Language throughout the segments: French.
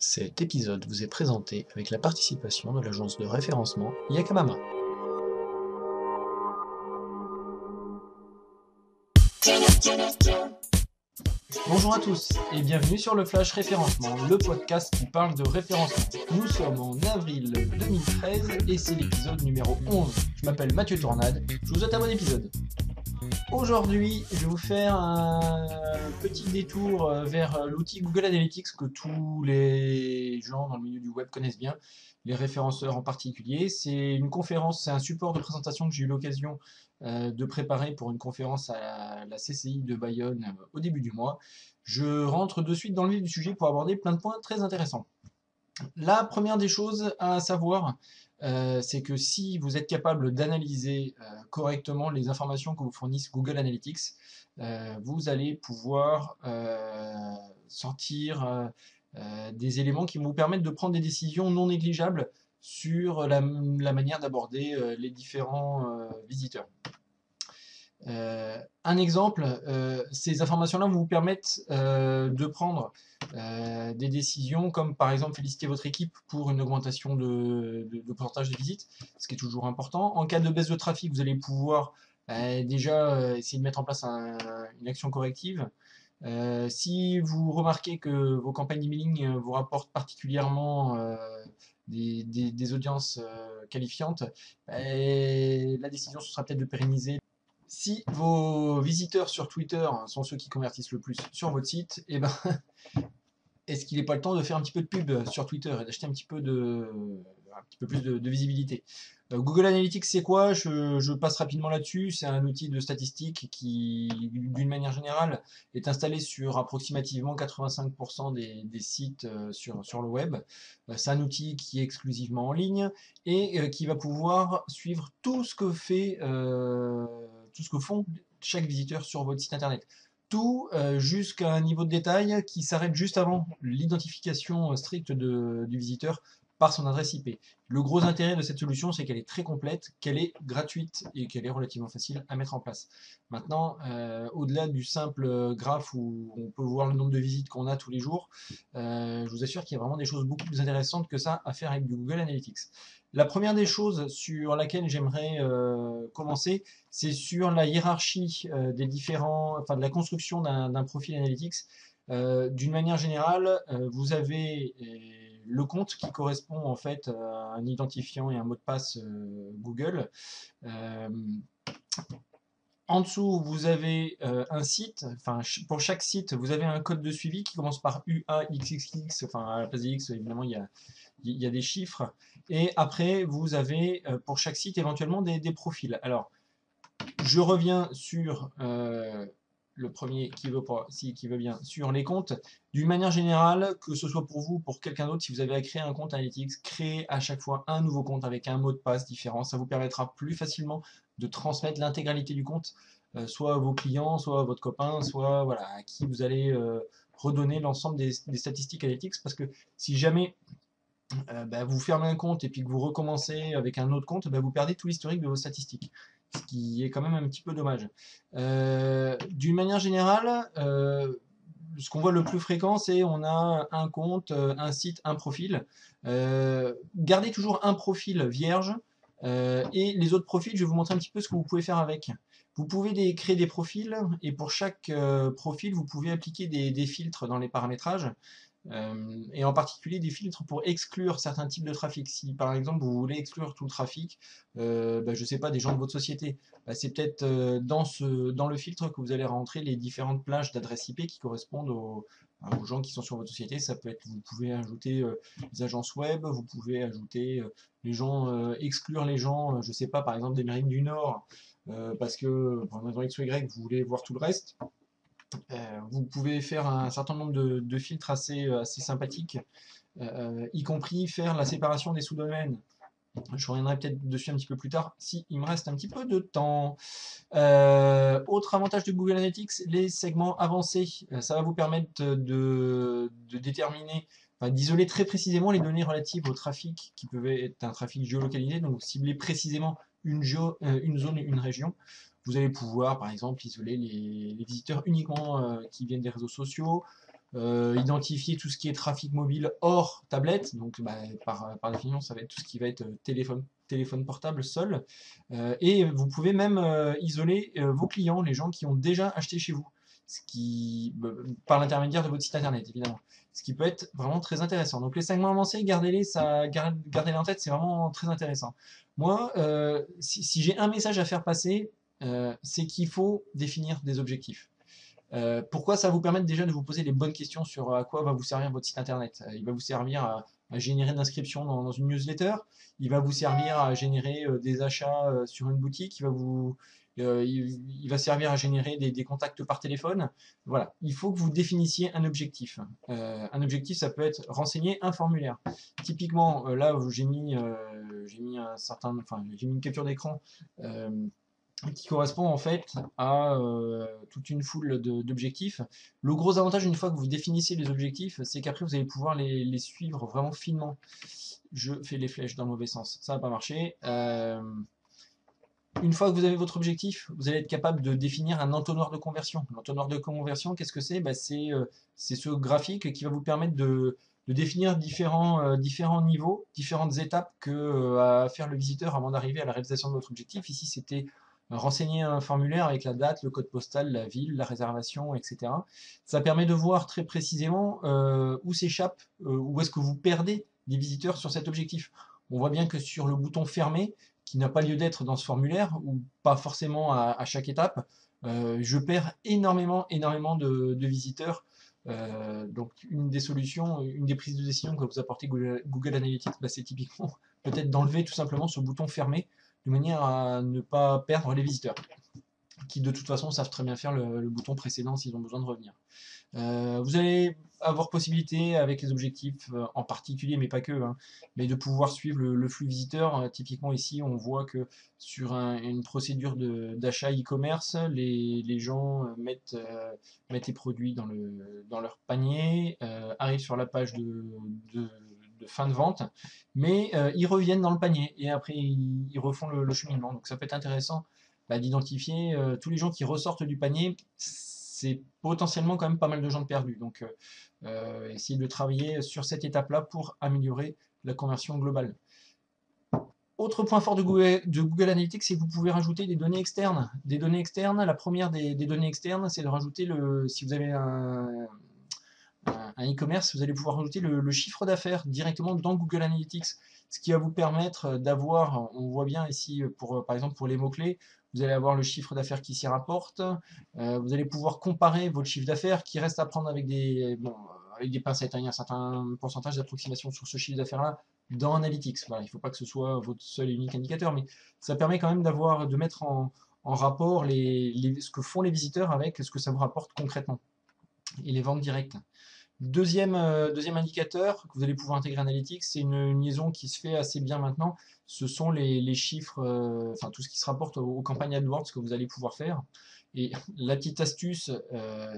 Cet épisode vous est présenté avec la participation de l'agence de référencement Yakamama. Bonjour à tous et bienvenue sur le Flash Référencement, le podcast qui parle de référencement. Nous sommes en avril 2013 et c'est l'épisode numéro 11. Je m'appelle Mathieu Tornade, je vous souhaite un bon épisode. Aujourd'hui, je vais vous faire un petit détour vers l'outil Google Analytics que tous les gens dans le milieu du web connaissent bien, les référenceurs en particulier. C'est une conférence, c'est un support de présentation que j'ai eu l'occasion de préparer pour une conférence à la CCI de Bayonne au début du mois. Je rentre de suite dans le vif du sujet pour aborder plein de points très intéressants. La première des choses à savoir, c'est que si vous êtes capable d'analyser correctement les informations que vous fournissent Google Analytics, vous allez pouvoir sortir des éléments qui vont vous permettre de prendre des décisions non négligeables sur la manière d'aborder les différents visiteurs. Un exemple, ces informations-là vont vous permettre de prendre des décisions comme par exemple féliciter votre équipe pour une augmentation de pourcentage de visites, ce qui est toujours important. En cas de baisse de trafic, vous allez pouvoir déjà essayer de mettre en place une action corrective. Si vous remarquez que vos campagnes d'emailing vous rapportent particulièrement des audiences qualifiantes, la décision ce sera peut-être de pérenniser. Si vos visiteurs sur Twitter sont ceux qui convertissent le plus sur votre site, eh ben, est-ce qu'il n'est pas le temps de faire un petit peu de pub sur Twitter et d'acheter un petit peu plus de visibilité? Google Analytics, c'est quoi? Je passe rapidement là-dessus. C'est un outil de statistique qui, d'une manière générale, est installé sur approximativement 85% des sites sur le web. C'est un outil qui est exclusivement en ligne et qui va pouvoir suivre tout ce que font chaque visiteur sur votre site internet. Tout jusqu'à un niveau de détail qui s'arrête juste avant l'identification stricte du visiteur par son adresse IP. Le gros intérêt de cette solution, c'est qu'elle est très complète, qu'elle est gratuite et qu'elle est relativement facile à mettre en place. Maintenant, au-delà du simple graphe où on peut voir le nombre de visites qu'on a tous les jours, je vous assure qu'il y a vraiment des choses beaucoup plus intéressantes que ça à faire avec du Google Analytics. La première des choses sur laquelle j'aimerais commencer, c'est sur la hiérarchie de la construction d'un profil Analytics. D'une manière générale, vous avez le compte qui correspond en fait à un identifiant et un mot de passe Google. Euh, En dessous, vous avez un site, enfin pour chaque site, vous avez un code de suivi qui commence par UAXXX, enfin à la place des X, évidemment, il y a des chiffres. Et après, vous avez pour chaque site éventuellement des profils. Alors, je reviens sur le premier qui veut bien, sur les comptes. D'une manière générale, que ce soit pour vous ou pour quelqu'un d'autre, si vous avez à créer un compte Analytics, créez à chaque fois un nouveau compte avec un mot de passe différent. Ça vous permettra plus facilement de transmettre l'intégralité du compte, soit à vos clients, soit à votre copain, soit voilà, à qui vous allez redonner l'ensemble des statistiques Analytics. Parce que si jamais vous fermez un compte et puis que vous recommencez avec un autre compte, vous perdez tout l'historique de vos statistiques, ce qui est quand même un petit peu dommage. D'une manière générale, ce qu'on voit le plus fréquent, c'est on a un compte, un site, un profil. Gardez toujours un profil vierge et les autres profils, je vais vous montrer un petit peu ce que vous pouvez faire avec. Vous pouvez créer des profils et pour chaque profil, vous pouvez appliquer des filtres dans les paramétrages. Et en particulier des filtres pour exclure certains types de trafic. Si par exemple vous voulez exclure tout le trafic, je ne sais pas, des gens de votre société, c'est peut-être dans le filtre que vous allez rentrer les différentes plages d'adresse IP qui correspondent aux gens qui sont sur votre société. Ça peut être, vous pouvez ajouter les agences web, vous pouvez ajouter les gens, exclure les gens, je ne sais pas, par exemple d'Amérique du Nord, parce que pour une raison X ou Y, vous voulez voir tout le reste. Vous pouvez faire un certain nombre de filtres assez sympathiques, y compris faire la séparation des sous-domaines. Je reviendrai peut-être dessus un petit peu plus tard, si il me reste un petit peu de temps. Autre avantage de Google Analytics, les segments avancés. Ça va vous permettre de déterminer, enfin, d'isoler très précisément les données relatives au trafic, qui peuvent être un trafic géolocalisé, donc cibler précisément une zone, une région. Vous allez pouvoir, par exemple, isoler les visiteurs uniquement qui viennent des réseaux sociaux. identifier tout ce qui est trafic mobile hors tablette, donc bah, par définition ça va être tout ce qui va être téléphone portable seul, et vous pouvez même isoler vos clients, les gens qui ont déjà acheté chez vous, ce qui, par l'intermédiaire de votre site internet évidemment, ce qui peut être vraiment très intéressant. Donc les 5 mots avancés, gardez-les en tête, c'est vraiment très intéressant. Moi, si j'ai un message à faire passer, c'est qu'il faut définir des objectifs. Pourquoi? Ça va vous permettre déjà de vous poser les bonnes questions sur à quoi va vous servir votre site internet. Il va vous servir à générer de l'inscription dans une newsletter, il va vous servir à générer des achats sur une boutique, il va servir à générer des contacts par téléphone. Voilà, il faut que vous définissiez un objectif. Un objectif, ça peut être renseigner un formulaire. Typiquement, là, j'ai mis j'ai mis une capture d'écran qui correspond en fait à toute une foule d'objectifs. Le gros avantage, une fois que vous définissez les objectifs, c'est qu'après vous allez pouvoir les suivre vraiment finement. Je fais les flèches dans le mauvais sens, ça va pas marcher. Une fois que vous avez votre objectif, vous allez être capable de définir un entonnoir de conversion. L'entonnoir de conversion, qu'est-ce que c'est? C'est ce graphique qui va vous permettre de définir différents niveaux, différentes étapes que à faire le visiteur avant d'arriver à la réalisation de votre objectif. Ici, c'était renseigner un formulaire avec la date, le code postal, la ville, la réservation, etc. Ça permet de voir très précisément où s'échappe, où est-ce que vous perdez des visiteurs sur cet objectif. On voit bien que sur le bouton fermé, qui n'a pas lieu d'être dans ce formulaire, ou pas forcément à chaque étape, je perds énormément de visiteurs. Donc une des solutions, une des prises de décision que vous apportez Google Analytics, bah, c'est typiquement peut-être d'enlever tout simplement ce bouton fermé de manière à ne pas perdre les visiteurs, qui de toute façon savent très bien faire le bouton précédent s'ils ont besoin de revenir. Vous allez avoir possibilité avec les objectifs en particulier, mais pas que, hein, mais de pouvoir suivre le flux visiteur. Typiquement ici, on voit que sur une procédure d'achat e-commerce, les gens mettent les produits dans leur panier, arrivent sur la page de fin de vente, mais ils reviennent dans le panier et après ils refont le cheminement. Donc ça peut être intéressant d'identifier tous les gens qui ressortent du panier. C'est potentiellement quand même pas mal de gens de perdus. Donc essayer de travailler sur cette étape-là pour améliorer la conversion globale. Autre point fort de Google Analytics, c'est que vous pouvez rajouter des données externes. Des données externes, la première des données externes, c'est de rajouter si vous avez un e-commerce, vous allez pouvoir rajouter le chiffre d'affaires directement dans Google Analytics, ce qui va vous permettre d'avoir, on voit bien ici, par exemple pour les mots-clés, vous allez avoir le chiffre d'affaires qui s'y rapporte, vous allez pouvoir comparer votre chiffre d'affaires qui reste à prendre avec avec des pincettes, hein. Il y a un certain pourcentage d'approximation sur ce chiffre d'affaires-là dans Analytics. Voilà, il ne faut pas que ce soit votre seul et unique indicateur, mais ça permet quand même de mettre en rapport ce que font les visiteurs avec ce que ça vous rapporte concrètement et les ventes directes. Deuxième indicateur que vous allez pouvoir intégrer Analytics, c'est une liaison qui se fait assez bien maintenant. Ce sont les chiffres, enfin tout ce qui se rapporte aux campagnes AdWords que vous allez pouvoir faire. Et la petite astuce,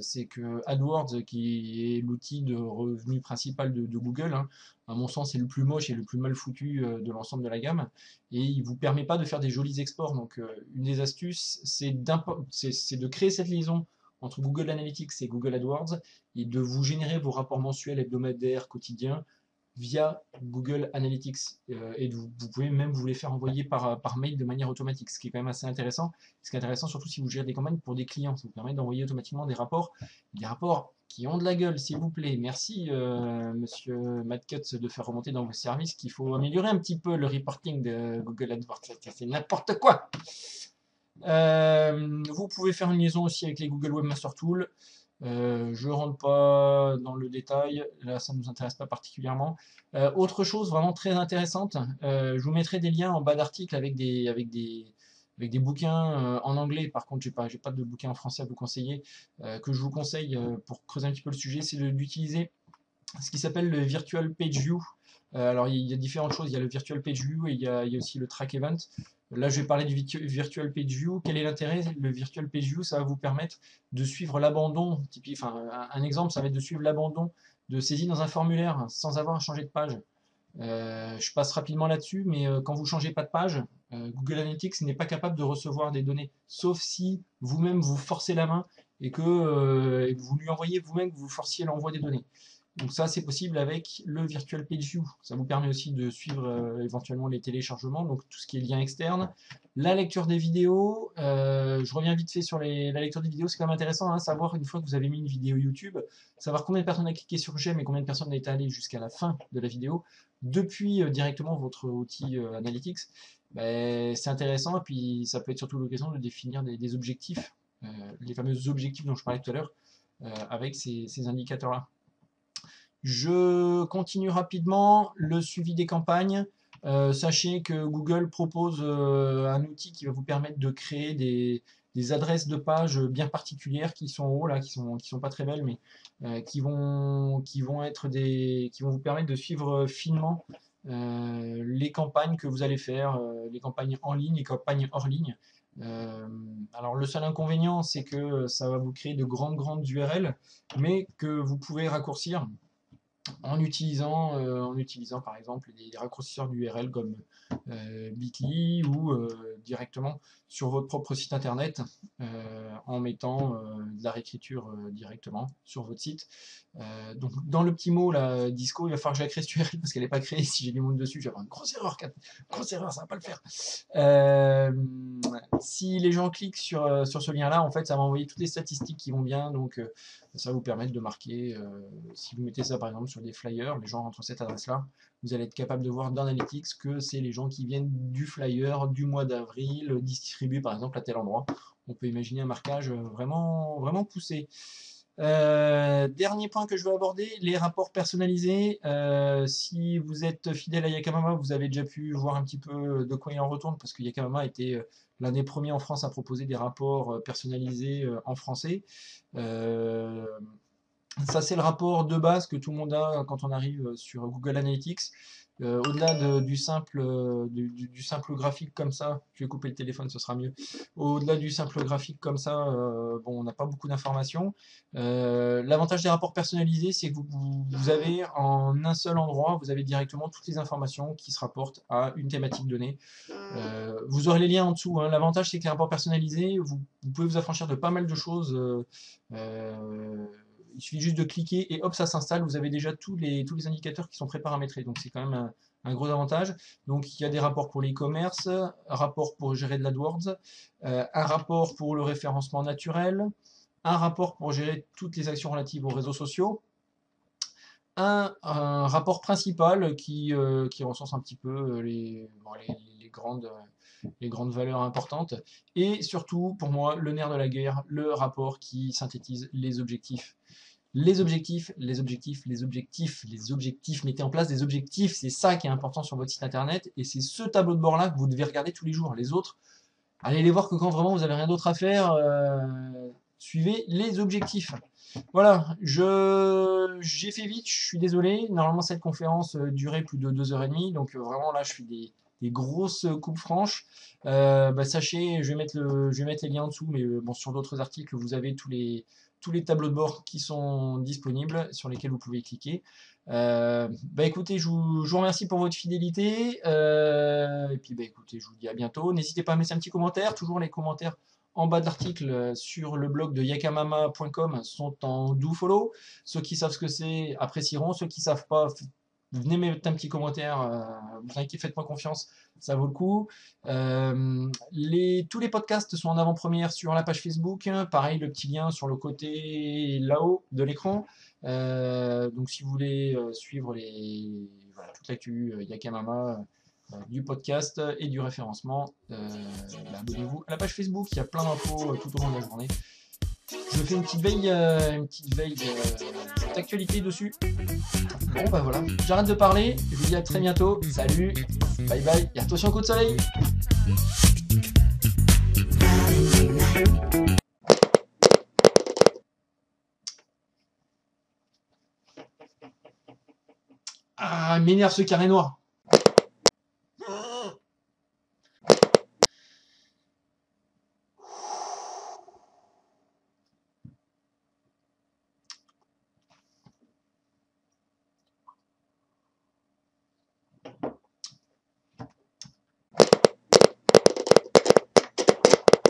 c'est que AdWords, qui est l'outil de revenu principal de Google, hein, à mon sens, c'est le plus moche et le plus mal foutu de l'ensemble de la gamme. Et il ne vous permet pas de faire des jolis exports. Donc, une des astuces, c'est de créer cette liaison entre Google Analytics et Google AdWords et de vous générer vos rapports mensuels, hebdomadaires, quotidiens via Google Analytics. Et vous pouvez même vous les faire envoyer par mail de manière automatique, ce qui est quand même assez intéressant. Ce qui est intéressant surtout si vous gérez des campagnes pour des clients. Ça vous permet d'envoyer automatiquement des rapports qui ont de la gueule, s'il vous plaît. Merci, monsieur Matt Cutts, de faire remonter dans vos services qu'il faut améliorer un petit peu le reporting de Google AdWords. C'est n'importe quoi. Vous pouvez faire une liaison aussi avec les Google Webmaster Tools. Je ne rentre pas dans le détail, là ça ne nous intéresse pas particulièrement. Autre chose vraiment très intéressante, je vous mettrai des liens en bas d'article avec des bouquins en anglais. Par contre, j'ai pas de bouquin en français à vous conseiller, que je vous conseille pour creuser un petit peu le sujet, c'est d'utiliser ce qui s'appelle le Virtual Page View. Alors il y a différentes choses, il y a le Virtual Page View et il y a aussi le Track Event. Là, je vais parler du Virtual Page View. Quel est l'intérêt? Le Virtual Page View, ça va vous permettre de suivre l'abandon. Un exemple, ça va être de suivre l'abandon de saisie dans un formulaire sans avoir à changer de page. Je passe rapidement là-dessus, mais quand vous changez pas de page, Google Analytics n'est pas capable de recevoir des données, sauf si vous-même vous forcez la main et que vous lui envoyez vous-même, que vous forciez l'envoi des données. Donc ça, c'est possible avec le Virtual Page View. Ça vous permet aussi de suivre éventuellement les téléchargements, donc tout ce qui est lien externe. La lecture des vidéos, je reviens vite fait sur la lecture des vidéos, c'est quand même intéressant, hein, savoir une fois que vous avez mis une vidéo YouTube, savoir combien de personnes ont cliqué sur j'aime et combien de personnes ont été allées jusqu'à la fin de la vidéo depuis directement votre outil Analytics. Ben, c'est intéressant et puis ça peut être surtout l'occasion de définir des objectifs, les fameux objectifs dont je parlais tout à l'heure, avec ces indicateurs-là. Je continue rapidement le suivi des campagnes. Sachez que Google propose un outil qui va vous permettre de créer des adresses de pages bien particulières qui sont en haut là, qui sont pas très belles, mais qui vont vous permettre de suivre finement les campagnes que vous allez faire, les campagnes en ligne, les campagnes hors ligne. Alors le seul inconvénient, c'est que ça va vous créer de grandes URL, mais que vous pouvez raccourcir en utilisant par exemple des raccourcisseurs d'URL comme Bitly ou directement sur votre propre site internet en mettant de la réécriture directement sur votre site. Donc dans le petit mot là, Disco, il va falloir que je la crée cette URL parce qu'elle n'est pas créée. Si j'ai du monde dessus, je vais avoir une grosse erreur, ça va pas le faire. Si les gens cliquent sur ce lien là, en fait ça va envoyer toutes les statistiques qui vont bien, donc ça va vous permettre de marquer, si vous mettez ça par exemple sur des flyers, les gens rentrent cette adresse-là, vous allez être capable de voir dans Analytics que c'est les gens qui viennent du flyer du mois d'avril, distribués par exemple à tel endroit. On peut imaginer un marquage vraiment poussé. Dernier point que je veux aborder, les rapports personnalisés. Si vous êtes fidèle à Yakamama, vous avez déjà pu voir un petit peu de quoi il en retourne, parce que Yakamama était l'un des premiers en France à proposer des rapports personnalisés en français. Ça, c'est le rapport de base que tout le monde a quand on arrive sur Google Analytics. Au-delà du simple graphique comme ça, je vais couper le téléphone, ce sera mieux. Au-delà du simple graphique comme ça, bon, on n'a pas beaucoup d'informations. L'avantage des rapports personnalisés, c'est que vous avez en un seul endroit, vous avez directement toutes les informations qui se rapportent à une thématique donnée. Vous aurez les liens en dessous, hein. L'avantage, c'est que les rapports personnalisés, vous pouvez vous affranchir de pas mal de choses. Il suffit juste de cliquer et hop, ça s'installe. Vous avez déjà tous les indicateurs qui sont préparamétrés. Donc c'est quand même un gros avantage. Donc il y a des rapports pour l'e-commerce, un rapport pour gérer de l'AdWords, un rapport pour le référencement naturel, un rapport pour gérer toutes les actions relatives aux réseaux sociaux, un rapport principal qui recense un petit peu les grandes valeurs importantes, et surtout, pour moi, le nerf de la guerre, le rapport qui synthétise les objectifs. Les objectifs, mettez en place des objectifs, c'est ça qui est important sur votre site internet, et c'est ce tableau de bord-là que vous devez regarder tous les jours. Les autres, allez les voir que quand vraiment vous n'avez rien d'autre à faire, suivez les objectifs. Voilà, j'ai fait vite, je suis désolé. Normalement, cette conférence durait plus de 2h30, donc vraiment là, je fais des grosses coupes franches. Sachez, je vais mettre les liens en dessous, mais bon, sur d'autres articles, vous avez tous les tableaux de bord qui sont disponibles, sur lesquels vous pouvez cliquer. Écoutez, je vous remercie pour votre fidélité. Et puis, écoutez, je vous dis à bientôt. N'hésitez pas à mettre un petit commentaire, toujours les commentaires en bas de l'article sur le blog de yakamama.com sont en do follow. Ceux qui savent ce que c'est apprécieront. Ceux qui savent pas, venez mettre un petit commentaire. Vous inquiétez, faites-moi confiance, ça vaut le coup. Tous les podcasts sont en avant-première sur la page Facebook. Pareil, le petit lien sur le côté là-haut de l'écran. Donc si vous voulez suivre toute l'actu Yakamama, du podcast et du référencement, abonnez-vous à la page Facebook, il y a plein d'infos tout au long de la journée. Je fais une petite veille d'actualité dessus. Bon voilà, j'arrête de parler, je vous dis à très bientôt, salut, bye bye, et attention au coup de soleil. Ah, m'énerve ce carré noir.